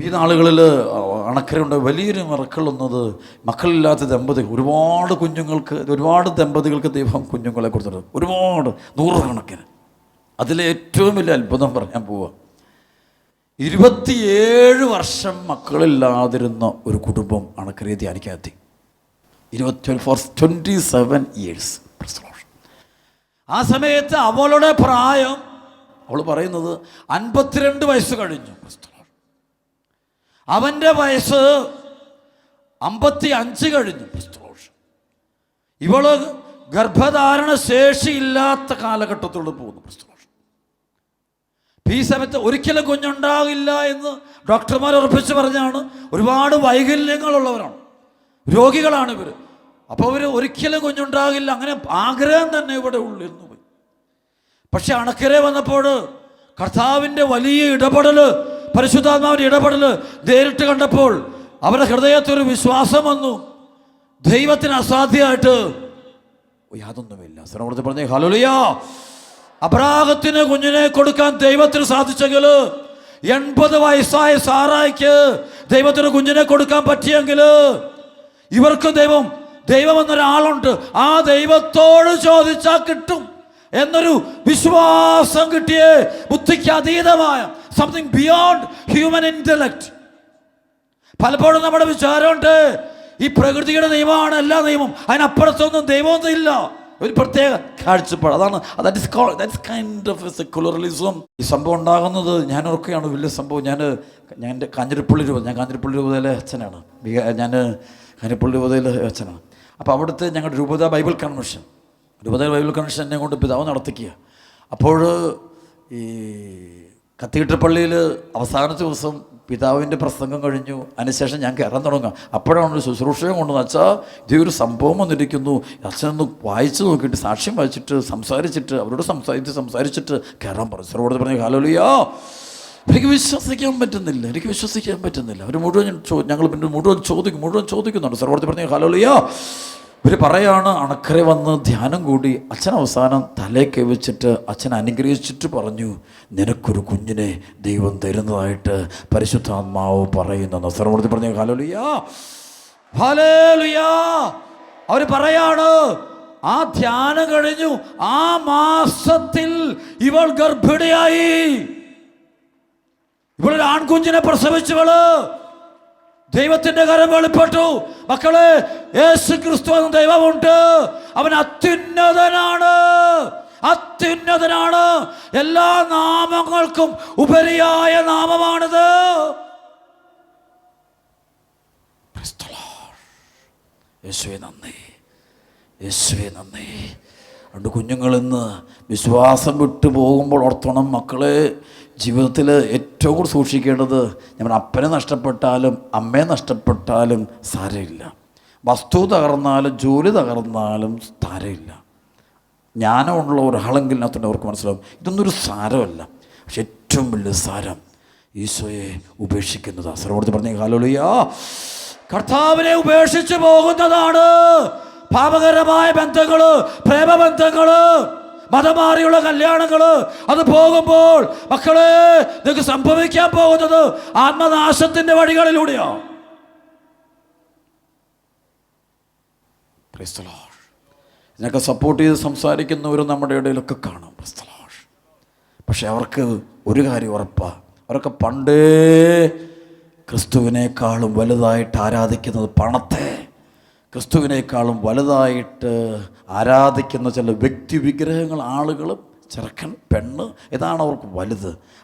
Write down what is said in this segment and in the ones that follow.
ഈ നാളുകളിൽ അണക്കരയുണ്ട്. വലിയൊരു മറക്കളുന്നത് മക്കളില്ലാത്ത ദമ്പതികൾ, ഒരുപാട് ദമ്പതികൾക്ക് ദൈവം കുഞ്ഞുങ്ങളെ കൊടുത്തിട്ടുണ്ട്, ഒരുപാട് നൂറുകണക്കിന്. അതിലെ ഏറ്റവും വലിയ അത്ഭുതം പറയാൻ പോവുക, 27 വർഷം മക്കളില്ലാതിരുന്ന ഒരു കുടുംബം അണക്കരയെ ധ്യാനിക്കാത്തി. 27 years. ആ സമയത്ത് അവളുടെ പ്രായം, അവൾ പറയുന്നത് 52 വയസ്സ് കഴിഞ്ഞു. അവൻ്റെ വയസ്സ് 55 കഴിഞ്ഞു. ഇവള് ഗർഭധാരണ ശേഷിയില്ലാത്ത കാലഘട്ടത്തോട് പോകുന്നു. ഈ സമയത്ത് ഒരിക്കലും കുഞ്ഞുണ്ടാകില്ല എന്ന് ഡോക്ടർമാർ ഉറപ്പിച്ച് പറഞ്ഞാണ്. ഒരുപാട് വൈകല്യങ്ങളുള്ളവരാണ്, രോഗികളാണ് ഇവർ. അപ്പോൾ അവർ ഒരിക്കലും കുഞ്ഞുണ്ടാകില്ല, അങ്ങനെ ആഗ്രഹം തന്നെ ഇവിടെ ഉള്ളിരുന്നു പോയി. പക്ഷെ അണക്കരെ വന്നപ്പോൾ കർത്താവിൻ്റെ വലിയ ഇടപെടൽ, പരിശുദ്ധാത്മാവിൻ്റെ ഇടപെടൽ നേരിട്ട് കണ്ടപ്പോൾ അവരുടെ ഹൃദയത്തൊരു വിശ്വാസം വന്നു. ദൈവത്തിന് അസാധ്യമായിട്ട് യാതൊന്നുമില്ല. സർവ്വത്തെ പറഞ്ഞേ ഹല്ലേലൂയ. അബ്രാഹത്തിന് കുഞ്ഞിനെ കൊടുക്കാൻ ദൈവത്തിന് സാധിച്ചെങ്കിൽ, 80 വയസ്സായ സാറായിക്ക് ദൈവത്തിന് കുഞ്ഞിനെ കൊടുക്കാൻ പറ്റിയെങ്കിൽ, ഇവർക്ക് ദൈവം എന്നൊരാളുണ്ട്, ആ ദൈവത്തോട് ചോദിച്ചാൽ കിട്ടും എന്നൊരു വിശ്വാസം കിട്ടിയേ. ബുദ്ധിക്ക് അതീതമായ സംതിങ് ബിയോണ്ട് ഹ്യൂമൻ ഇൻ്റലക്ട്. പലപ്പോഴും നമ്മുടെ വിചാരമുണ്ട് ഈ പ്രകൃതിയുടെ നിയമമാണ് എല്ലാ നിയമം, അതിനപ്പുറത്തൊന്നും ദൈവമൊന്നും ഇല്ല. ഒരു പ്രത്യേക കാഴ്ചപ്പാട്, അതാണ് ദാറ്റ്സ് കൈൻഡ് ഓഫ് സെക്കുലറിസം. ഈ സംഭവം ഉണ്ടാകുന്നത് ഞാൻ ഓർക്കുകയാണ്, വലിയ സംഭവം. ഞാൻ കാഞ്ഞിരപ്പള്ളി രൂപതയിലെ അച്ഛനാണ്. ഞാൻ കാഞ്ഞിരപ്പള്ളി രൂപതയിലെ അച്ഛനാണ്. അപ്പോൾ അവിടുത്തെ ഞങ്ങളുടെ രൂപത ബൈബിൾ കൺവെൻഷൻ എന്നെ കൊണ്ട് പിതാവ് നടത്തിക്കുക. അപ്പോൾ ഈ കത്തീഡ്രൽ പള്ളിയിൽ അവസാനത്തെ ദിവസം പിതാവിൻ്റെ പ്രസംഗം കഴിഞ്ഞു. അതിനുശേഷം ഞാൻ കയറാൻ തുടങ്ങുക. അപ്പോഴാണ് ഒരു ശുശ്രൂഷയും കൊണ്ടുവന്ന്, അച്ഛാ ഇതേ ഒരു സംഭവം വന്നിരിക്കുന്നു, അച്ഛനൊന്ന് വായിച്ച് നോക്കിയിട്ട് സാക്ഷ്യം വായിച്ചിട്ട് സംസാരിച്ചിട്ട് അവരോട് സംസാരിച്ചിട്ട് കയറാൻ പറഞ്ഞു. സർവോട് പറഞ്ഞു ഹല്ലേലൂയ. എനിക്ക് വിശ്വസിക്കാൻ പറ്റുന്നില്ല. അവർ ഞങ്ങൾ പിന്നെ മുഴുവൻ ചോദിക്കുന്നുണ്ട്. സർവോട് പറഞ്ഞു ഹല്ലേലൂയ. ഇവർ പറയാണ്, അണക്കരെ വന്ന് ധ്യാനം കൂടി അച്ഛൻ അവസാനം തലയൊക്കെ വെച്ചിട്ട് അച്ഛൻ അനുഗ്രഹിച്ചിട്ട് പറഞ്ഞു, നിനക്കൊരു കുഞ്ഞിനെ ദൈവം തരുന്നതായിട്ട് പരിശുദ്ധാത്മാവ് പറയുന്നു. സർവ്വത്തിൽ പറഞ്ഞു ഹല്ലേലൂയ. അവർ പറയാണ്, ആ ധ്യാനം കഴിഞ്ഞു, ആ മാസത്തിൽ ഇവൾ ഗർഭിണിയായി. ഇവളൊരു ആൺകുഞ്ഞിനെ പ്രസവിച്ചവള്. ദൈവത്തിന്റെ കരം വെളിപ്പെട്ടു. മക്കളെ, യേശു ക്രിസ്തു എന്ന ദൈവമുണ്ട്. അവൻ അത്യുന്നതനാണ്. എല്ലാ നാമങ്ങൾക്കും ഉപരിയായ നാമമാണിത്. യേശുവേ നന്ദി. രണ്ട് കുഞ്ഞുങ്ങളിന്ന് വിശ്വാസം വിട്ടു പോകുമ്പോൾ ഓർത്തോണം മക്കളെ, ജീവിതത്തിൽ ഏറ്റവും കൂടുതൽ സൂക്ഷിക്കേണ്ടത്, നമ്മുടെ അപ്പനെ നഷ്ടപ്പെട്ടാലും അമ്മയെ നഷ്ടപ്പെട്ടാലും സാരമില്ല, വസ്തു തകർന്നാലും ജോലി തകർന്നാലും സാരമില്ല. ജ്ഞാനമുള്ള ഒരാളെങ്കിലും അതിന് അവർക്ക് മനസ്സിലാവും ഇതൊന്നും ഒരു സാരമല്ല. പക്ഷെ ഏറ്റവും വലിയ സാരം ഈശോയെ ഉപേക്ഷിക്കുന്നതാണ്. സർവ്വത്തിൽ പറഞ്ഞ ഹല്ലേലൂയ. കർത്താവിനെ ഉപേക്ഷിച്ച് പോകുന്നതാണ് പാപകരമായ ബന്ധങ്ങൾ, പ്രേമബന്ധങ്ങൾ, മതം മാറിയുള്ള കല്യാണങ്ങൾ. അത് പോകുമ്പോൾ മക്കളെ, നിങ്ങൾക്ക് സംഭവിക്കാൻ പോകുന്നത് ആത്മനാശത്തിന്റെ വഴികളിലൂടെയോ. ഇതിനൊക്കെ സപ്പോർട്ട് ചെയ്ത് സംസാരിക്കുന്നവരും നമ്മുടെ ഇടയിലൊക്കെ കാണാം. പക്ഷെ അവർക്ക് ഒരു കാര്യം ഉറപ്പാണ്, അവരൊക്കെ പണ്ടേ ക്രിസ്തുവിനേക്കാളും വലുതായിട്ട് ആരാധിക്കുന്നത് പണത്തെ, ക്രിസ്തുവിനേക്കാളും വലുതായിട്ട് ആരാധിക്കുന്ന ചില വ്യക്തി വിഗ്രഹങ്ങൾ, ആളുകൾ, ചെറുക്കൻ, പെണ്ണ്, ഇതാണ് അവർക്ക്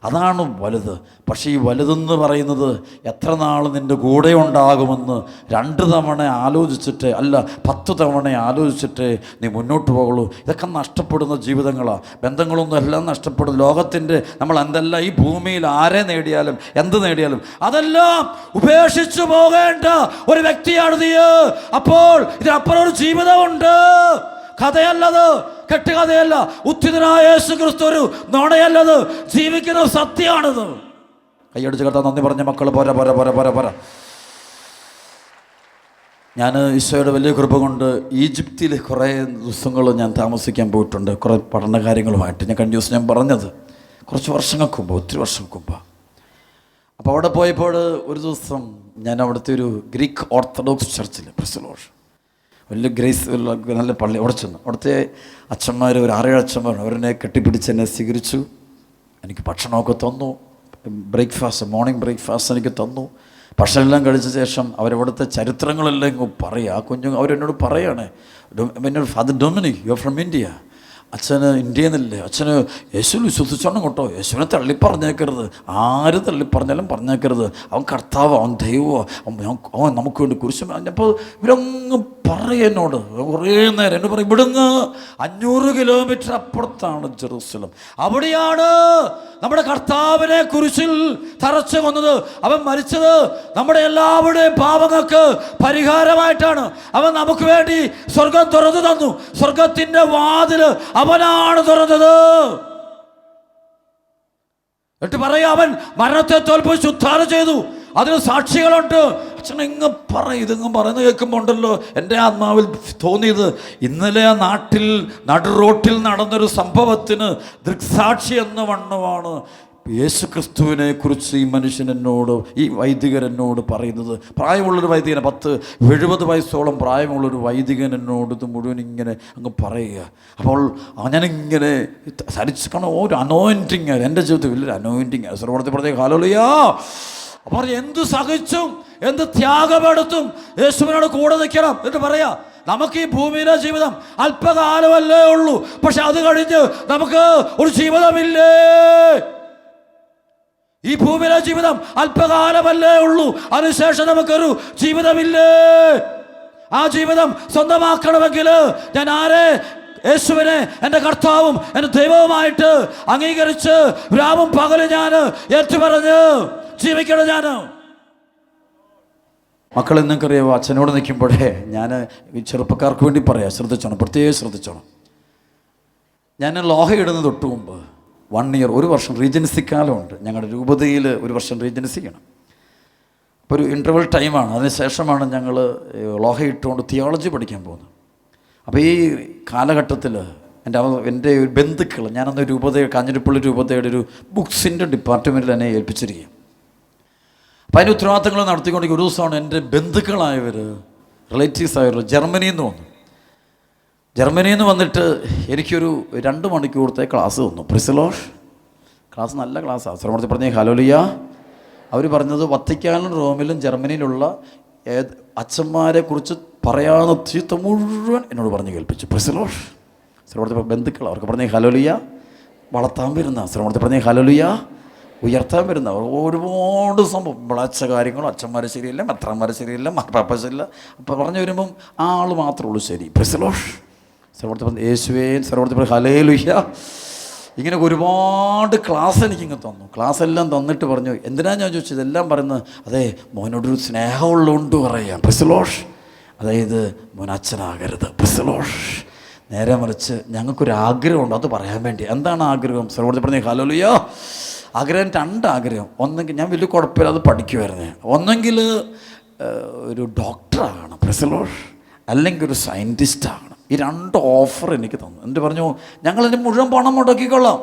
അതാണ് വലുത്. പക്ഷേ ഈ വലുതെന്ന് പറയുന്നത് എത്ര നാൾ നിൻ്റെ കൂടെ ഉണ്ടാകുമെന്ന് 2 തവണ ആലോചിച്ചിട്ട്, അല്ല 10 തവണ ആലോചിച്ചിട്ട് നീ മുന്നോട്ട് പോകുള്ളൂ. ഇതൊക്കെ നഷ്ടപ്പെടുന്ന ജീവിതങ്ങളാണ്. ബന്ധങ്ങളൊന്നും എല്ലാം നഷ്ടപ്പെടും. ലോകത്തിൻ്റെ നമ്മൾ എന്തെല്ലാം ഈ ഭൂമിയിൽ ആരെ നേടിയാലും എന്ത് നേടിയാലും അതെല്ലാം ഉപേക്ഷിച്ചു പോകേണ്ട ഒരു വ്യക്തിയാണ് നീ. അപ്പോൾ ഇതിനപ്പുറം ഒരു ജീവിതമുണ്ട്. കഥയല്ലത്, കെട്ടുകഥയല്ല. ഉത്തിതനായ യേശു ക്രിസ്തു ഒരു നുണയല്ലത്, ജീവിക്കുന്ന സത്യമാണിത്. കൈയടിച്ച് കർത്താവ് നന്ദി പറഞ്ഞ മക്കൾ പോരാ. ഞാൻ ഈശോയുടെ വലിയ കൃപ കൊണ്ട് ഈജിപ്തിൽ കുറേ ദിവസങ്ങൾ ഞാൻ താമസിക്കാൻ പോയിട്ടുണ്ട്, കുറേ പഠന കാര്യങ്ങളുമായിട്ട്. ഞാൻ കഴിഞ്ഞ ദിവസം ഞാൻ പറഞ്ഞത് കുറച്ച് വർഷങ്ങൾക്ക് മുമ്പ്, ഒത്തിരി വർഷങ്ങൾക്ക് മുമ്പ്. അപ്പോൾ അവിടെ പോയപ്പോൾ ഒരു ദിവസം ഞാൻ അവിടുത്തെ ഒരു ഗ്രീക്ക് ഓർത്തഡോക്സ് ചർച്ചിൽ പ്രസലോഷ് വലിയ ഗ്രേസ് നല്ല പള്ളി അവിടെ ചെന്നു. അവിടുത്തെ അച്ഛന്മാർ ഒരു 6-7 അച്ഛന്മാർ അവരെന്നെ കെട്ടിപ്പിടിച്ച് എന്നെ സ്വീകരിച്ചു. എനിക്ക് ഭക്ഷണമൊക്കെ തന്നു, മോർണിംഗ് ബ്രേക്ക്ഫാസ്റ്റ് എനിക്ക് തന്നു. ഭക്ഷണമെല്ലാം കഴിച്ച ശേഷം അവരവിടുത്തെ ചരിത്രങ്ങളെല്ലാം ഇങ്ങ് പറയുക. ആ കുഞ്ഞു അവരെന്നോട് പറയുകയാണ്, എന്നോട് father Dominic you are from India. അച്ഛന് ഇന്ത്യയിൽ നിന്നല്ലേ, അച്ഛന് യേശുവിൽ വിശ്വസിച്ചോണം കേട്ടോ, യേശുവിനെ തള്ളിപ്പറഞ്ഞേക്കരുത്, ആര് തള്ളിപ്പറഞ്ഞാലും പറഞ്ഞേക്കരുത്, അവൻ കർത്താവ്, അവൻ ദൈവമോ, അവൻ നമുക്ക് വേണ്ടി കുരിശ്. അപ്പോൾ ഇവരങ്ങ് പറയും എന്നോട് കുറേ നേരം. എന്നോട് പറയും, ഇവിടുന്ന് 500 കിലോമീറ്റർ അപ്പുറത്താണ് ജെറൂസലം, അവിടെയാണ് നമ്മുടെ കർത്താവിനെ കുരിശിൽ തറച്ചു കൊന്നത്. അവൻ മരിച്ചത് നമ്മുടെ എല്ലാവരുടെയും പാപങ്ങൾക്ക് പരിഹാരമായിട്ടാണ്. അവൻ നമുക്ക് വേണ്ടി സ്വർഗം തുറന്നു തന്നു. സ്വർഗത്തിൻ്റെ വാതില് അവനാണ് തുറന്നത്. എന്നിട്ട് പറയാ, അവൻ മരണത്തെ തോൽപ്പിച്ച് ഉദ്ധാനം ചെയ്തു, അതിന് സാക്ഷികളുണ്ട്. അച്ഛൻ ഇങ്ങ് പറയും, ഇതിങ്ങ് പറയുന്നത് കേൾക്കുമ്പോൾ ഉണ്ടല്ലോ എൻ്റെ ആത്മാവിൽ തോന്നിയത്, ഇന്നലെ ആ നാട്ടിൽ നടുറോട്ടിൽ നടന്നൊരു സംഭവത്തിന് ദൃക്സാക്ഷി എന്ന വണ്ണമാണ് യേശു ക്രിസ്തുവിനെ കുറിച്ച് ഈ മനുഷ്യൻ എന്നോട്, ഈ വൈദികൻ എന്നോട് പറയുന്നത്. പ്രായമുള്ളൊരു വൈദികൻ, 70 വയസ്സോളം പ്രായമുള്ളൊരു വൈദികൻ എന്നോട് ഇത് മുഴുവൻ ഇങ്ങനെ അങ്ങ് പറയുക. അപ്പോൾ ഞാനിങ്ങനെ സരിച്ച് കാണാൻ ഒരു അനോയിൻറ്റിങ്, എൻ്റെ ജീവിതത്തിൽ വലിയൊരു അനോയിൻറ്റിങ്. സർവ്വപ്രത്യേക ഹല്ലേലൂയ. അപ്പോൾ എന്ത് സഹിച്ചും എന്ത് ത്യാഗമെടുത്തും യേശുവിനോട് കൂടെ നിൽക്കണം എന്ന് പറയാ. നമുക്ക് ഈ ഭൂമിയിലെ ജീവിതം അല്പകാലമല്ലേ ഉള്ളൂ, പക്ഷെ അത് കഴിഞ്ഞ് നമുക്ക് ഒരു ജീവിതമില്ലേ. ഈ ഭൂമിയിലെ ജീവിതം അല്പകാലമല്ലേ ഉള്ളൂ, അതിനുശേഷം നമുക്കൊരു ജീവിതമില്ലേ. ആ ജീവിതം സ്വന്തമാക്കണമെങ്കിൽ ഞാൻ ആരെ? യേശുവിനെ എൻ്റെ കർത്താവും എൻ്റെ ദൈവവുമായിട്ട് അംഗീകരിച്ച് രാവും പകലും ഞാൻ ഏറ്റുപറഞ്ഞ് ജീവിക്കണം. ഞാൻ മക്കളെ, നിങ്ങൾക്കറിയാമോ, അച്ഛനോട് നിൽക്കുമ്പോഴേ ഞാൻ ചെറുപ്പക്കാർക്ക് വേണ്ടി പറയാം, ശ്രദ്ധിച്ചോണം, പ്രത്യേകം ശ്രദ്ധിച്ചോണം. ഞാൻ ലോഹ ഇടുന്നത് തൊട്ട് മുമ്പ് 1 ഇയർ, 1 വർഷം റീജൻസി കാലമുണ്ട്. ഞങ്ങളുടെ രൂപതയിൽ 1 വർഷം റീജൻസി ചെയ്യണം. അപ്പോൾ ഒരു ഇൻ്റർവൽ ടൈമാണ്. അതിനുശേഷമാണ് ഞങ്ങൾ ലോഹ ഇട്ടുകൊണ്ട് തിയോളജി പഠിക്കാൻ പോകുന്നത്. അപ്പോൾ ഈ കാലഘട്ടത്തിൽ എൻ്റെ ഒരു ബന്ധുക്കൾ, ഞാനന്ന് കാഞ്ഞിരപ്പള്ളി രൂപതയുടെ ഒരു ബുക്സിൻ്റെ ഡിപ്പാർട്ട്മെൻറ്റിൽ എന്നെ ഏൽപ്പിച്ചിരിക്കുക. അപ്പോൾ അതിൻ്റെ ഉത്തരവാദിത്തങ്ങൾ നടത്തിക്കൊണ്ടിരിക്കുക. ഒരു ദിവസമാണ് എൻ്റെ ബന്ധുക്കളായവർ, റിലേറ്റീവ്സ് ആയവർ ജർമ്മനിയിൽ നിന്ന് വന്നു. ജർമ്മനിയിൽ നിന്ന് വന്നിട്ട് എനിക്കൊരു 2 മണിക്കൂറത്തെ ക്ലാസ് തന്നു. പ്രിസലോഷ് ക്ലാസ് നല്ല ക്ലാസ്സാണ്. ശ്രമത്തിൽ പറഞ്ഞ ഹല്ലേലൂയ. അവർ പറഞ്ഞത് വത്തിക്കാനിലും റോമിലും ജർമ്മനിയിലുള്ള അച്ഛന്മാരെ കുറിച്ച് പറയാവുന്ന ചീത്ത മുഴുവൻ എന്നോട് പറഞ്ഞു കേൾപ്പിച്ചു. പ്രിസലോഷ് ശ്രമത്തിൽ ബന്ധുക്കൾ അവർക്ക് പറഞ്ഞ ഹല്ലേലൂയ. വളർത്താൻ വരുന്ന ശ്രമത്തിൽ പറഞ്ഞ ഹല്ലേലൂയ, ഉയർത്താൻ വരുന്ന ഒരുപാട് സംഭവം, വിളച്ച കാര്യങ്ങളും, അച്ഛന്മാർ ശരിയല്ല, മെത്രാന്മാർ ശരിയല്ല, പാപ്പ ശരിയല്ല. അപ്പോൾ പറഞ്ഞു വരുമ്പം ആ ആൾ മാത്രമേ ഉള്ളൂ ശരി. പ്രിസലോഷ് സർവ്വത്തിൽ യേശുവേ, സർവ്വത്തിൽ ഹല്ലേലൂയ. ഇങ്ങനെ ഒരുപാട് ക്ലാസ് എനിക്കിങ്ങ് തന്നു. ക്ലാസ് എല്ലാം തന്നിട്ട് പറഞ്ഞു, എന്തിനാണ് ഞാൻ ചോദിച്ചത്, ഇതെല്ലാം പറയുന്നത് അതെ മോനോടൊരു സ്നേഹമുള്ളതുകൊണ്ട് പറയാം. പ്രിസലോഷ്, അതായത് മോൻ അച്ഛനാകരുത്. പ്രിസലോഷ്, നേരെ മറിച്ച് ഞങ്ങൾക്കൊരാഗ്രഹമുണ്ട്, അത് പറയാൻ വേണ്ടി. എന്താണ് ആഗ്രഹം? സർവ്വത്തിൽ പറഞ്ഞ ഹല്ലേലൂയ. ആഗ്രഹം 2 ആഗ്രഹം. ഒന്നെങ്കിൽ ഞാൻ വലിയ കുഴപ്പമില്ല, അത് പഠിക്കുമായിരുന്നേ. ഒന്നെങ്കിൽ ഒരു ഡോക്ടറാകണം പ്രിസലോഷ്, അല്ലെങ്കിൽ ഒരു സയൻറ്റിസ്റ്റ് ആകണം. ഈ 2 ഓഫർ എനിക്ക് തന്നു. എന്നിട്ട് പറഞ്ഞു, ഞങ്ങളതിന് മുഴുവൻ പണം മുടക്കിക്കൊള്ളാം,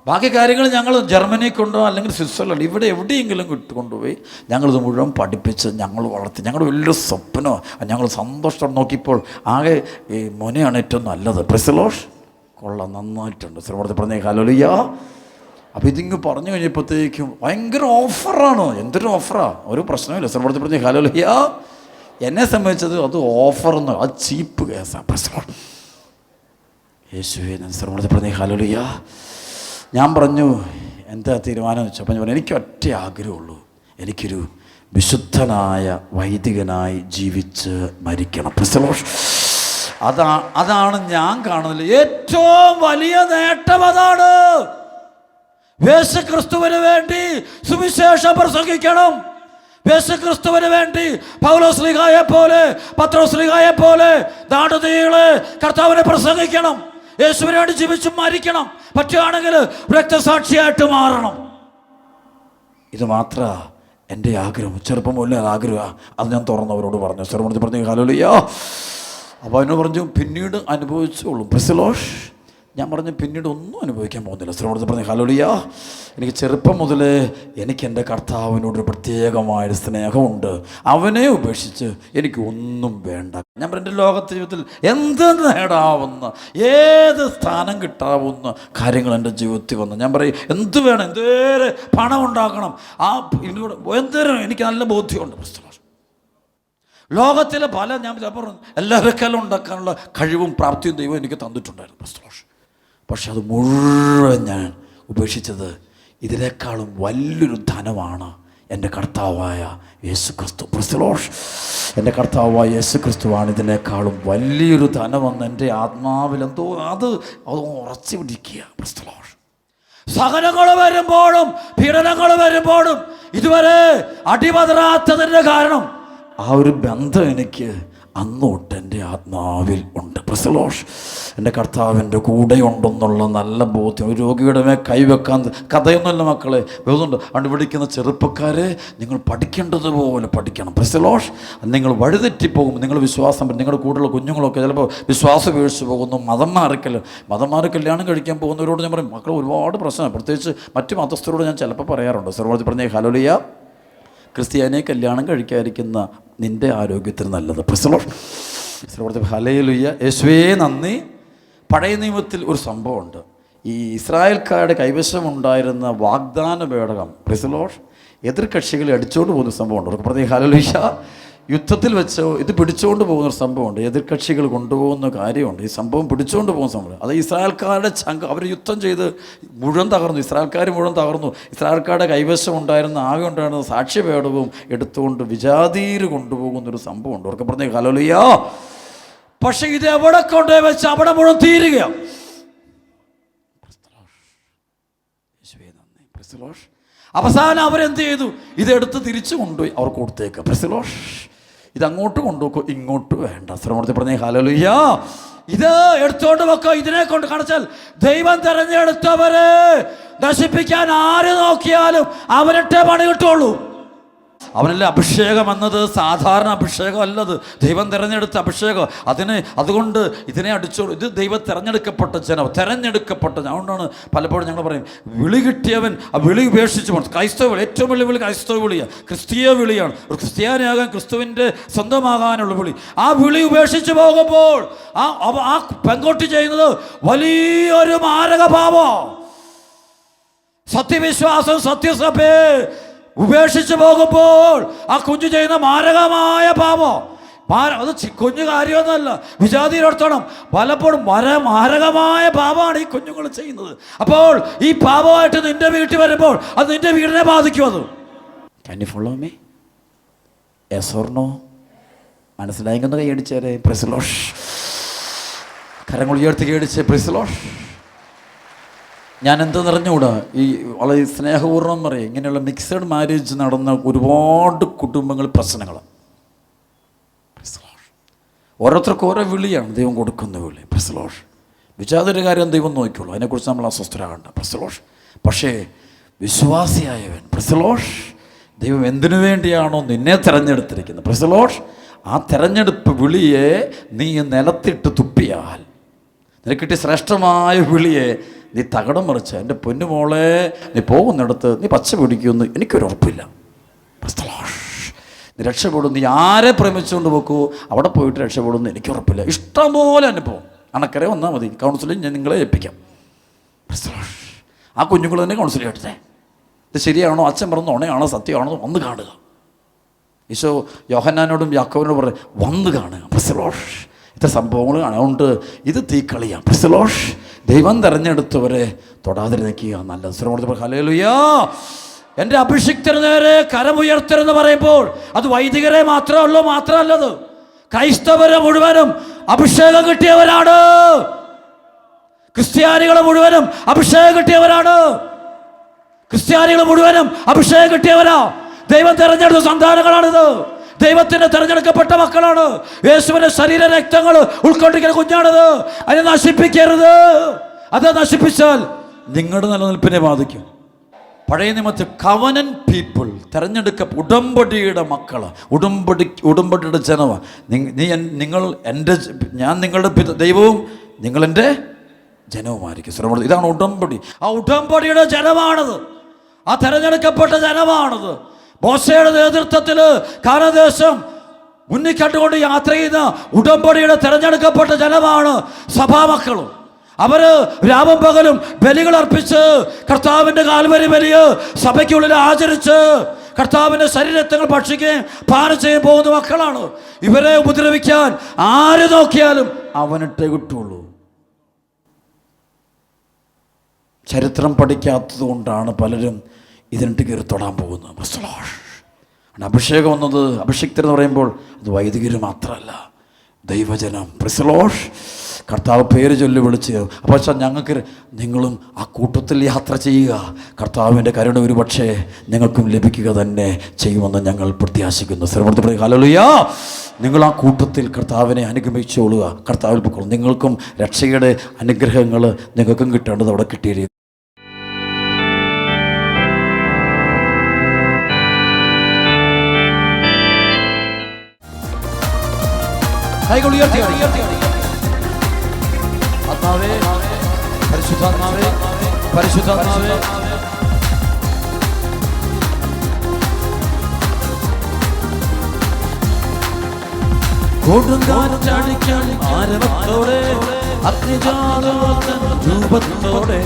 ബാക്കി കാര്യങ്ങൾ ഞങ്ങൾ ജർമ്മനി കൊണ്ടോ അല്ലെങ്കിൽ സ്വിറ്റ്സർലൻഡ് ഇവിടെ എവിടെയെങ്കിലും കൊണ്ടുപോയി ഞങ്ങളിത് മുഴുവൻ പഠിപ്പിച്ച് ഞങ്ങൾ വളർത്തി. ഞങ്ങളുടെ വലിയൊരു സ്വപ്നമോ, ഞങ്ങൾ സന്തോഷം നോക്കിയപ്പോൾ ആകെ ഈ മോനെയാണ് ഏറ്റവും നല്ലത്. പ്രിസലോഷ് കൊള്ളാം, നന്നായിട്ടുണ്ട്. സർവ്വത്തിൽ പറഞ്ഞ ഹല്ലേലൂയ. അപ്പോൾ ഇതിങ്ങ് പറഞ്ഞു കഴിഞ്ഞപ്പോഴത്തേക്കും ഭയങ്കര ഓഫറാണ്. എന്തൊരു ഓഫറാണ്, ഒരു പ്രശ്നമില്ല. സർവ്വത്തിൽ പറഞ്ഞ ഹല്ലേലൂയ. എന്നെ സംബന്ധിച്ചത് അത് ഓഫറെന്ന്, അത് ചീപ്പ് കേസാണ്. പ്രശ്നം യേശുവേ, ഞാൻ സർവ്വത്തിൽ പറഞ്ഞ ഹല്ലേലൂയ. ഞാൻ പറഞ്ഞു, എന്താ തീരുമാനം എന്ന് വെച്ചാൽ, അപ്പം ഞാൻ പറഞ്ഞു, എനിക്ക് ഒറ്റ ആഗ്രഹമുള്ളൂ, എനിക്കൊരു വിശുദ്ധനായ വൈദികനായി ജീവിച്ച് മരിക്കണം. പ്രിസലോഷ്, അതാണ് ഞാൻ കാണുന്നില്ല ഏറ്റവും വലിയ നേട്ടം. അതാണ് യേശുക്രിസ്തുവിന് വേണ്ടി സുവിശേഷം പ്രസംഗിക്കണം. യേശുക്രിസ്തുവിന് വേണ്ടി പൗലോസ്ലീഹായെ പോലെ, പത്രോസ്ലീഹായെ പോലെ നാടുനീളെ കർത്താവിനെ പ്രസംഗിക്കണം. യേശുവിന് വേണ്ടി ജീവിച്ച് മരിക്കണം. പറ്റുകയാണെങ്കിൽ രക്തസാക്ഷിയായിട്ട് മാറണം. ഇത് മാത്രമാണ് എൻ്റെ ആഗ്രഹം. ചെറുപ്പം മുതലേ ആഗ്രഹമാണ്. അത് ഞാൻ തുറന്നവരോട് പറഞ്ഞു. ചെറുപ്പത്തിൽ പറഞ്ഞു ഹല്ലേലൂയ. അപ്പോൾ അതിനോട് പറഞ്ഞു, പിന്നീട് അനുഭവിച്ചോളൂ. പ്രിസലോഷ്, ഞാൻ പറഞ്ഞു പിന്നീട് ഒന്നും അനുഭവിക്കാൻ പോകുന്നില്ല. ശ്രമത്തിൽ പറഞ്ഞു ഹല്ലേലൂയ, എനിക്ക് ചെറുപ്പം മുതലേ എനിക്ക് എൻ്റെ കർത്താവിനോടൊരു പ്രത്യേകമായൊരു സ്നേഹമുണ്ട്. അവനെ ഉപേക്ഷിച്ച് എനിക്ക് ഒന്നും വേണ്ട. ഞാൻ പറഞ്ഞു എൻ്റെ ലോകത്തെ ജീവിതത്തിൽ എന്ത് നേടാവുന്ന, ഏത് സ്ഥാനം കിട്ടാവുന്ന കാര്യങ്ങൾ എൻ്റെ ജീവിതത്തിൽ വന്നു. ഞാൻ പറയും എന്ത് വേണം, എന്തേരെ പണം ഉണ്ടാക്കണം, എന്തേരം എനിക്ക് നല്ല ബോധ്യമുണ്ട്. ലോകത്തിലെ പല ഞാൻ പറഞ്ഞു എല്ലാവരെക്കാളും ഉണ്ടാക്കാനുള്ള കഴിവും പ്രാപ്തിയും ദൈവം എനിക്ക് തന്നിട്ടുണ്ടായിരുന്നു. പക്ഷെ അത് മുഴുവൻ ഞാൻ ഉപേക്ഷിച്ചത് ഇതിനേക്കാളും വലിയൊരു ധനമാണ് എൻ്റെ കർത്താവായ യേശു ക്രിസ്തു. എൻ്റെ കർത്താവായ യേശു ക്രിസ്തുവാണ് ഇതിനേക്കാളും വലിയൊരു ധനമെന്ന് എൻ്റെ ആത്മാവിലെന്തോ അത് ഉറച്ചു പിടിക്കുക. സഹനങ്ങൾ വരുമ്പോഴും പീഡനങ്ങൾ വരുമ്പോഴും ഇതുവരെ അടിപതറാത്തതിൻ്റെ കാരണം ആ ഒരു ബന്ധം എനിക്ക് അന്നോട്ട് എൻ്റെ ആത്മാവിൽ ഉണ്ട്. എൻ്റെ കർത്താവിൻ്റെ കൂടെയുണ്ടെന്നുള്ള നല്ല ബോധ്യം. ഒരു രോഗിയുടെ മേൽ കൈവെക്കാൻ കഥയൊന്നുമല്ല മക്കളെ, വേദമുണ്ട്. അതുകൊണ്ട് വിളിക്കുന്ന ചെറുപ്പക്കാരെ നിങ്ങൾ പഠിക്കേണ്ടതുപോലെ പഠിക്കണം. നിങ്ങൾ വഴിതെറ്റിപ്പോകും. നിങ്ങൾ വിശ്വാസം, നിങ്ങളുടെ കൂടെയുള്ള കുഞ്ഞുങ്ങളൊക്കെ ചിലപ്പോൾ വിശ്വാസം വീഴ്ച പോകുന്നു. മതം മാറി കല്യാണം കഴിക്കാൻ പോകുന്നവരോട് ഞാൻ പറയും മക്കൾ ഒരുപാട് പ്രശ്നമാണ്. പ്രത്യേകിച്ച് മറ്റു മതസ്ഥരോട് ഞാൻ ചിലപ്പോൾ പറയാറുണ്ട്. സർവ്വത്തിൽ പറഞ്ഞ ഹല്ലേലൂയ, ക്രിസ്ത്യാനിയെ കല്യാണം കഴിക്കാതിരിക്കുന്ന നിൻ്റെ ആരോഗ്യത്തിന് നല്ലത്. ഹല്ലേലൂയ, യേശുവേ നന്ദി. പഴയ നിയമത്തിൽ ഒരു സംഭവമുണ്ട്. ഈ ഇസ്രായേൽക്കാരുടെ കൈവശമുണ്ടായിരുന്ന വാഗ്ദാന പേടകം എതിർ കക്ഷികളെ അടിച്ചുകൊണ്ട് പോകുന്ന സംഭവമുണ്ട്. അവർക്ക് പറഞ്ഞ ഹല്ലേലൂയ, യുദ്ധത്തിൽ വെച്ച് ഇത് പിടിച്ചുകൊണ്ട് പോകുന്നൊരു സംഭവമുണ്ട്. എതിർകക്ഷികൾ കൊണ്ടുപോകുന്ന കാര്യമുണ്ട്. ഈ സംഭവം പിടിച്ചുകൊണ്ട് പോകുന്ന സംഭവം. അത് ഇസ്രായേൽക്കാരുടെ അവർ യുദ്ധം ചെയ്ത് മുഴുവൻ തകർന്നു. ഇസ്രായേൽക്കാർ മുഴുവൻ തകർന്നു. ഇസ്രായേൽക്കാരുടെ കൈവശം ഉണ്ടായിരുന്ന ആകെ ഉണ്ടായിരുന്ന സാക്ഷ്യപേടകവും എടുത്തുകൊണ്ട് വിജാതീര് കൊണ്ടുപോകുന്നൊരു സംഭവമുണ്ട്. അവർക്ക് പറഞ്ഞ ഹല്ലേലൂയ. പക്ഷെ ഇത് എവിടെ കൊണ്ടുപോയി വെച്ച് അവിടെ മുഴുവൻ തീരുകയാണ്. അവസാനം അവരെന്ത് ചെയ്തു? ഇതെടുത്ത് തിരിച്ചു കൊണ്ടുപോയി അവർ കൊടുത്തേക്കുക. ഇതങ്ങോട്ട് കൊണ്ടുപോക്കോ, ഇങ്ങോട്ട് വേണ്ട. ശ്രമത്തിൽ പറഞ്ഞ ഹല്ലേലൂയ, ഇത് എടുത്തോണ്ട് വെക്കോ, ഇതിനെ കൊണ്ട് കാണിച്ചാൽ ദൈവം തെരഞ്ഞെടുത്തവരെ നശിപ്പിക്കാൻ ആര് നോക്കിയാലും അവരുടെ പണി കിട്ടുള്ളൂ. അവനല്ല അഭിഷേകം എന്നത് സാധാരണ അഭിഷേകം അല്ലത്, ദൈവം തിരഞ്ഞെടുത്ത അഭിഷേകം. അതുകൊണ്ട് ഇതിനെ അടിച്ചോളൂ. ഇത് ദൈവം തിരഞ്ഞെടുക്കപ്പെട്ട ജനം, തിരഞ്ഞെടുക്കപ്പെട്ട. അതുകൊണ്ടാണ് പലപ്പോഴും ഞങ്ങൾ പറയും വിളി കിട്ടിയവൻ ആ വിളി ഉപേക്ഷിച്ച് പോകണം. ക്രൈസ്തവ വിളി, ഏറ്റവും വലിയ വിളി ക്രൈസ്തവ വിളിയാണ്, ക്രിസ്തീയ വിളിയാണ്. ഒരു ക്രിസ്ത്യാനിയാകാൻ, ക്രിസ്തുവിൻ്റെ സ്വന്തമാകാനുള്ള വിളി. ആ വിളി ഉപേക്ഷിച്ച് പോകുമ്പോൾ ആ പെൺകുട്ടി ചെയ്യുന്നത് വലിയൊരു മാരകപാപം. സത്യവിശ്വാസം, സത്യസഭയെ ഉപേക്ഷിച്ച് പോകുമ്പോൾ ആ കുഞ്ഞു ചെയ്യുന്ന മാരകമായ പാപം. അത് കുഞ്ഞു കാര്യമൊന്നുമല്ല, വിജാതിയിടത്തോളം പലപ്പോഴും മാരകമായ പാപമാണ് ഈ കുഞ്ഞുങ്ങൾ ചെയ്യുന്നത്. അപ്പോൾ ഈ പാപമായിട്ട് നിന്റെ വീട്ടിൽ വരുമ്പോൾ അത് നിന്റെ വീടിനെ ബാധിക്കും. അത് can you follow me? Yes or no? മനസ്സിലായിക്കൊന്ന് കൈയടിച്ചേരെ. പ്രൈസ്. കരങ്ങൾ ഉയർത്തി കൈയടിച്ചേ. പ്രൈസ്. ഞാൻ എന്ത് നിറഞ്ഞുകൂടാ, ഈ വളരെ സ്നേഹപൂർണ്ണം പറയും, ഇങ്ങനെയുള്ള മിക്സഡ് മാരേജ് നടന്ന ഒരുപാട് കുടുംബങ്ങൾ പ്രശ്നങ്ങളാണ്. ഓരോരുത്തർക്കും ഓരോ വിളിയാണ് ദൈവം കൊടുക്കുന്ന വിളി. വിചാരിച്ച കാര്യം ദൈവം നോക്കിയുള്ളൂ, അതിനെക്കുറിച്ച് നമ്മൾ അസ്വസ്ഥരാകണ്ട. പക്ഷേ വിശ്വാസിയായവൻ ദൈവം എന്തിനു വേണ്ടിയാണോ നിന്നെ തിരഞ്ഞെടുത്തിരിക്കുന്നത്, ആ തിരഞ്ഞെടുപ്പ് വിളിയെ നീ നിലത്തിട്ട് തുപ്പിയാൽ, നിനക്ക് കിട്ടിയ ശ്രേഷ്ഠമായ വിളിയെ നീ തകടം മറിച്ച്, എൻ്റെ പൊന്നുമോളെ നീ പോകുന്നിടത്ത് നീ പച്ച പിടിക്കുമെന്ന് എനിക്കൊരുറപ്പില്ല. നീ രക്ഷപ്പെടും. നീ ആരെ പ്രേമിച്ചുകൊണ്ട് പോക്കൂ, അവിടെ പോയിട്ട് രക്ഷപ്പെടുമെന്ന് എനിക്കുറപ്പില്ല. ഇഷ്ടംപോലെ അനുഭവം. അണക്കരെ വന്നാൽ മതി, കൗൺസിലിംഗ് ഞാൻ നിങ്ങളെ ഏൽപ്പിക്കാം. ആ കുഞ്ഞുങ്ങൾ തന്നെ കൗൺസിൽ ചെയ്യട്ടെ. ഇത് ശരിയാണോ, അച്ഛൻ പറഞ്ഞ ഉണയാണോ, സത്യമാണോ, വന്ന് കാണുക. ഈശോ യോഹന്നാനോടും യാക്കോബിനോടും പറഞ്ഞ് വന്ന് കാണുക. ഇത്ര സംഭവങ്ങൾ കാണുകൊണ്ട് ഇത് തീക്കളിയാം. ദൈവം തെരഞ്ഞെടുത്തവരെ തൊടാതിരിക്കുക നല്ലത്. ഹല്ലേലൂയ. എൻ്റെ അഭിഷിക്തന് നേരെ കരമുയർത്തരെന്ന് പറയുമ്പോൾ അത് വൈദികരെ മാത്രമല്ലത്, ക്രൈസ്തവരെ മുഴുവനും അഭിഷേകം കിട്ടിയവരാണ്. ക്രിസ്ത്യാനികളെ മുഴുവനും അഭിഷേകം കിട്ടിയവരാണ്. ക്രിസ്ത്യാനികൾ മുഴുവനും അഭിഷേകം കിട്ടിയവരാ. ദൈവം തെരഞ്ഞെടുത്ത സന്താനങ്ങളാണിത്. ദൈവത്തിന് തിരഞ്ഞെടുക്കപ്പെട്ട മക്കളാണ്. യേശുവിന്റെ ശരീര രക്തങ്ങൾ ഉൾക്കൊണ്ടിരിക്കുന്ന കുഞ്ഞാണിത്. അതിനെ നശിപ്പിക്കരുത്. അത് നശിപ്പിച്ചാൽ നിങ്ങളുടെ നിലനിൽപ്പിനെ ബാധിക്കും. പഴയ നിയമത്തിൽ കവനന്റ് പീപ്പിൾ, ഉടമ്പടിയുടെ മക്കള്, ഉടമ്പടിയുടെ ജനമാണ്. ഞാൻ നിങ്ങളുടെ ദൈവവും നിങ്ങൾ എൻ്റെ ജനവുമായിരിക്കും. ഇതാണ് ഉടമ്പടി. ആ ഉടമ്പടിയുടെ ജനമാണത്. ആ തെരഞ്ഞെടുക്കപ്പെട്ട ജനമാണത്. മോശയുടെ നേതൃത്വത്തിൽ കാനാൻദേശം മുന്നിൽ കണ്ടുകൊണ്ട് യാത്ര ചെയ്യുന്ന ഉടമ്പടിയുടെ തെരഞ്ഞെടുക്കപ്പെട്ട ജനമാണ് സഭാമക്കളും. അവര് രാവും പകലും ബലികൾ അർപ്പിച്ച് കർത്താവിൻ്റെ കാൽവരി ബലി സഭയ്ക്കുള്ളിൽ ആചരിച്ച് കർത്താവിൻ്റെ ശരീരത്തങ്ങൾ ഭക്ഷിക്കുകയും പാനം ചെയ്യാൻ പോകുന്ന മക്കളാണ്. ഇവരെ ഉപദ്രവിക്കാൻ ആര് നോക്കിയാലും അവനിട്ടേ കിട്ടുള്ളൂ. ചരിത്രം പഠിക്കാത്തത് കൊണ്ടാണ് പലരും ഇതിനിട്ട് കയറി തൊടാൻ പോകുന്നത്. അഭിഷേകം എന്നത്, അഭിഷിക്തരെന്ന് പറയുമ്പോൾ അത് വൈദികര് മാത്രമല്ല, ദൈവജനം. പ്രിസലോഷ്, കർത്താവ് പേര് ചൊല്ലി വിളിച്ച്. അപ്പോൾ ഞങ്ങൾക്ക് നിങ്ങളും ആ കൂട്ടത്തിൽ യാത്ര ചെയ്യുക. കർത്താവിൻ്റെ കരുണ ഒരു പക്ഷേ ഞങ്ങൾക്കും ലഭിക്കുക തന്നെ ചെയ്യുമെന്ന് ഞങ്ങൾ പ്രത്യാശിക്കുന്നു. ശ്രമത്തിൽ ഹല്ലേലൂയ. നിങ്ങൾ ആ കൂട്ടത്തിൽ കർത്താവിനെ അനുഗമിച്ചോളുക. കർത്താവിൽ പൊക്കോളും. നിങ്ങൾക്കും രക്ഷയുടെ അനുഗ്രഹങ്ങൾ നിങ്ങൾക്കും കിട്ടേണ്ടത് അവിടെ കിട്ടിയിരിക്കും. കൈകൾ ഉയർത്തി ആത്മാവേ, പരിശുദ്ധാത്മാവേ, പരിശുദ്ധാത്മാവേ, കൊടുങ്കാറ്റടിക്കാൻ ആരവത്തോടെ അഗ്നിജാലവത്തൻ രൂപത്തോടെ,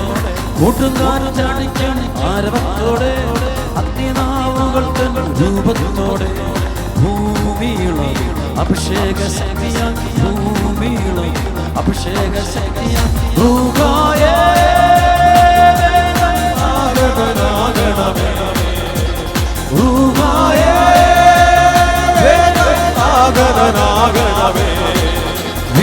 കൊടുങ്കാറ്റടിക്കാൻ ആരവത്തോടെ അഗ്നിനാവുകൾ തൻ രൂപത്തോടെ, ഭൂമിയിളം അഭിഷേക ശക്തിയാൽ, ഭൂമിയിളം അഭിഷേക ശക്തിയാൽ ൂഹായേ ആഗതനാഗണമേ, ൂഹായേ ആഗതനാഗണമേ.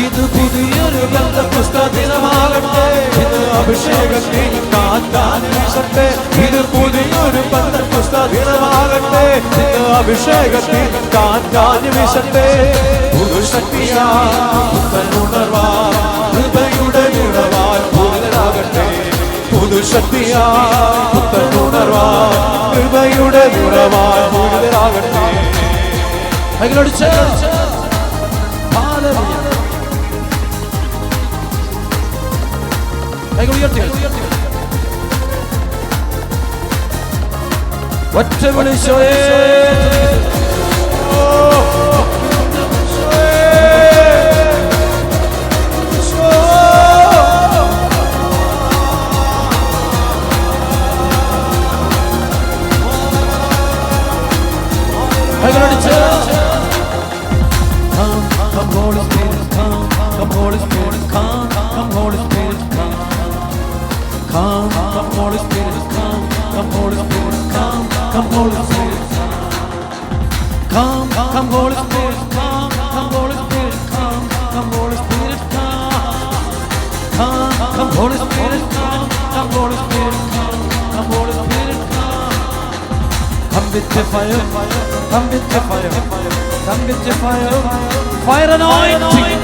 ഇത് പുതിയൊരു ബന്ധപുസ്തകമാകട്ടെ, ഇത് അഭിഷേകത്തിൽ കാറ്റാൻ വീശട്ടെ. ഇത് പുതിയൊരു ബന്ധപുസ്തകമാകട്ടെ, ഇത് അഭിഷേകത്തിൽ കാറ്റാൻ വീശട്ടെ. പുതുശക്തിയാൽ ഹൃദയുടെ നിറവാൽ പൂരിതരാകട്ടെ, പുതുശക്തിയാൽ പുത്തനുണർവാൽ ഹൃദയുടെ നിറവാൽ പൂരിതരാകട്ടെ. കൈകളടിച്ച് ഒറ്റ വിളിച്ചോയേ. Come Holy Spirit, come Holy Spirit, come Holy Spirit, come Holy Spirit, come Holy Spirit, come Holy Spirit, come Holy Spirit, come Holy Spirit, come Holy Spirit, come Holy Spirit, come Holy Spirit, come Holy Spirit, come with the fire, come with the fire, come with the fire, fire anointing.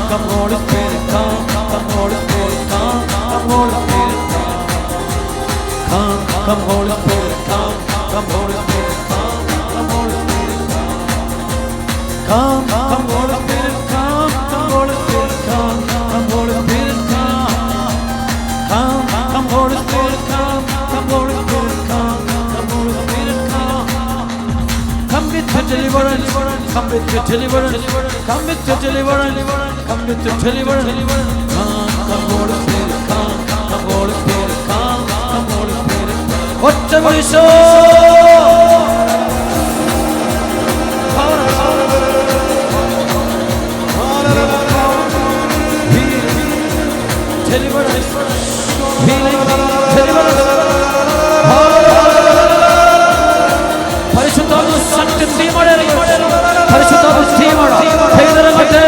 Come Holy Spirit, come Holy Spirit, come Holy Spirit, come Holy Spirit, come Holy Spirit, come Holy Spirit, come Holy Spirit, come Holy Spirit, come Holy Spirit, come Holy Spirit, come Holy Spirit, come Holy Spirit, come with the deliverance, come with the deliverance, come with the deliverance, come with the deliverance, come Holy Spirit, come Holy Spirit, come Holy Spirit. What a voice! Deliverance, healing, deliverance. പരിശുദ്ധാത്മ ശക്തി തീമഴ, പരിശുദ്ധാത്മ തീമഴ ഭേദരമറ്റേ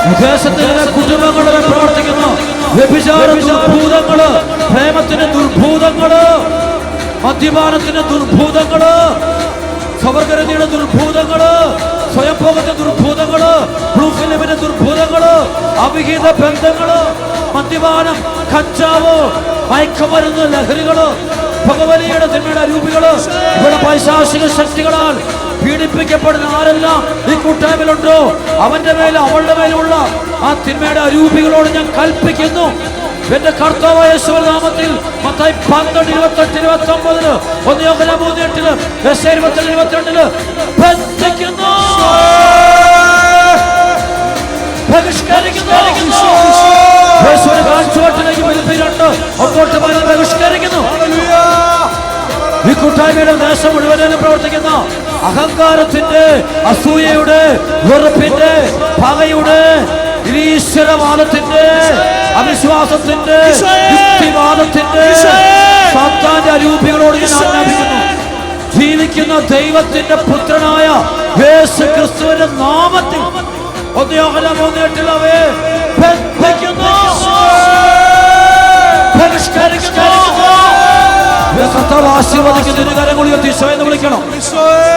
വിദേശത്തിലെ കുടുംബങ്ങളിൽ പ്രവർത്തിക്കുന്നു വ്യഭിചാര ദുർഭൂതങ്ങള്, പ്രേമത്തിന്റെ ദുർഭൂതങ്ങള്, മദ്യപാനത്തിന്റെ ദുർഭൂതങ്ങള്, സ്വവർഗരതിയുടെ ദുർഭൂതങ്ങള്, സ്വയംഭോഗത്തിന്റെ ദുർഭൂതങ്ങള്, blue ഫിലിമിന്റെ ദുർഭൂതങ്ങള്, അവിഹിത ബന്ധങ്ങള്, മദ്യപാനം, കഞ്ചാവ്, മയക്കുമരുന്ന്, ലഹരികള്, ഭഗവതിയുടെ തിന്മയുടെ രൂപികള്, ഇവിടെ പൈശാചിക ശക്തികളാൽ പീഡിപ്പിക്കപ്പെടുന്ന ആരെല്ലാം ഈ കൂട്ടായ്മയിലുണ്ടോ അവന്റെ മേലും അവളുടെ മേലുമുള്ള ആ തിന്മയുടെ അരൂപികളോട് ഞാൻ കൽപ്പിക്കുന്നു. എന്റെ കർത്താവായ യേശുവിന്റെ നാമത്തിൽ മത്തായി 12:28-29, 1 യോഹന്നാൻ 3:8, യെശയ്യാ 27:22 ബന്ധിക്കുന്നു, ബഹിഷ്കരിക്കുന്നു. യേശുവിനെ കാഴ്ചപ്പാട്ടിലേക്ക് പിടിപ്പിച്ചിട്ടുണ്ട്, അങ്ങോട്ട് ബഹിഷ്കരിക്കുന്നു. ഈ കൂട്ടായ്മയുടെ ദേശം മുഴുവനും പ്രവർത്തിക്കുന്ന അഹങ്കാരത്തിന്റെ, അസൂയയുടെ, വെറുപ്പിന്റെ, പകയുടെ, ഈശ്വരവാദത്തിന്റെ, അവിശ്വാസത്തിന്റെ, യുക്തിവാദത്തിന്റെ, സാത്താന്റെ അരൂപികളോട് ഞാൻ ആജ്ഞാപിക്കുന്നു. ജീവിക്കുന്ന ദൈവത്തിന്റെ പുത്രനായ യേശു ക്രിസ്തുവിന്റെ നാമത്തിൽ 1 യോഹന്നാൻ 3:8 അവയെ ബന്ധിക്കുന്നു, ബഹിഷ്കരിക്കുന്നു. കർത്താവ് ആശീർവദിക്കുന്ന കരങ്ങൾ ഉയർത്തി ഈശോയെ എന്ന് വിളിക്കണം. ഈശോയെ